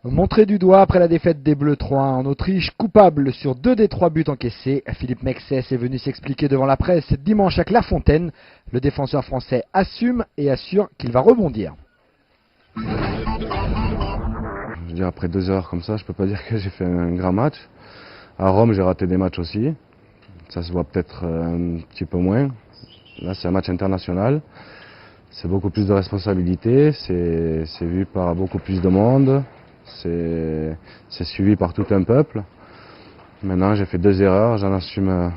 Montré du doigt après la défaite des Bleus 3-1 en Autriche, coupable sur 2 des 3 buts encaissés, Philippe Mexès est venu s'expliquer devant la presse dimanche à Clairefontaine. Le défenseur français assume et assure qu'il va rebondir. Je veux dire, après 2 heures comme ça, je peux pas dire que j'ai fait un grand match. À Rome, j'ai raté des matchs aussi. Ça se voit peut-être un petit peu moins. Là, c'est un match international. C'est beaucoup plus de responsabilités. C'est vu par beaucoup plus de monde. C'est suivi par tout un peuple. Maintenant, j'ai fait 2 erreurs. J'en assume.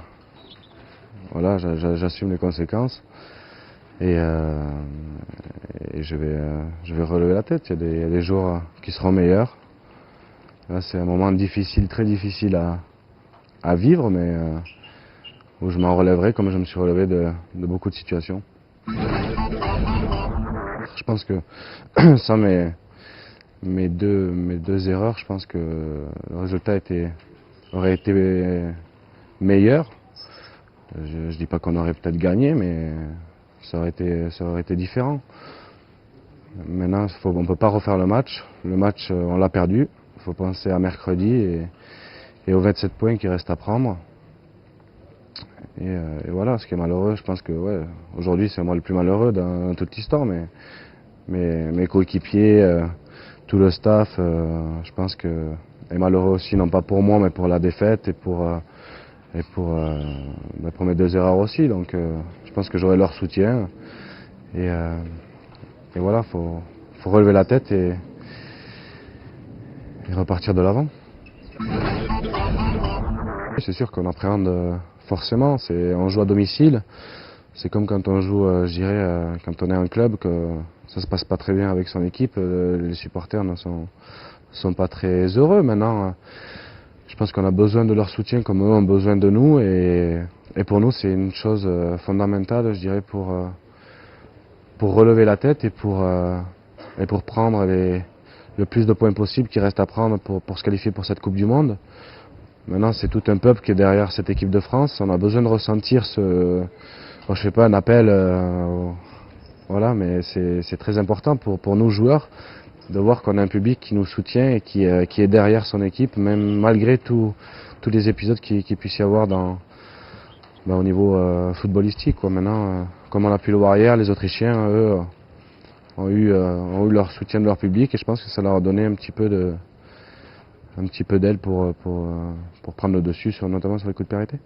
Voilà, j'assume les conséquences. Et je vais relever la tête. Il y a des jours qui seront meilleurs. Là, c'est un moment difficile, très difficile à vivre, mais où je m'en relèverai comme je me suis relevé de beaucoup de situations. Je pense que sans mes deux erreurs, je pense que le résultat aurait été meilleur. Je ne dis pas qu'on aurait peut-être gagné, mais ça aurait été différent. Maintenant, on ne peut pas refaire le match. Le match, on l'a perdu. Il faut penser à mercredi et aux 27 points qui restent à prendre. Et voilà, ce qui est malheureux, je pense que ouais, aujourd'hui c'est moi le plus malheureux dans toute l'histoire, mais mes coéquipiers, tout le staff, je pense que est malheureux aussi, non pas pour moi, mais pour la défaite et pour mes 2 erreurs aussi. Donc je pense que j'aurai leur soutien. Et voilà, faut relever la tête et repartir de l'avant. C'est sûr qu'on appréhende forcément, on joue à domicile. C'est comme quand on joue, je dirais, quand on est un club, que ça se passe pas très bien avec son équipe, les supporters ne sont pas très heureux. Maintenant, je pense qu'on a besoin de leur soutien comme eux ont besoin de nous. Et pour nous, c'est une chose fondamentale, je dirais, pour relever la tête et pour prendre le plus de points possible qui reste à prendre pour se qualifier pour cette Coupe du Monde. Maintenant, c'est tout un peuple qui est derrière cette équipe de France. On a besoin de ressentir je sais pas, un appel, voilà, mais c'est très important pour nous joueurs de voir qu'on a un public qui nous soutient et qui est derrière son équipe, même malgré tous les épisodes qu'il puisse y avoir au niveau footballistique, quoi. Maintenant, comme on a pu le voir hier, les Autrichiens, eux, ont eu leur soutien de leur public et je pense que ça leur a donné un petit peu d'aile pour prendre le dessus, notamment sur les coups de pied arrêtés.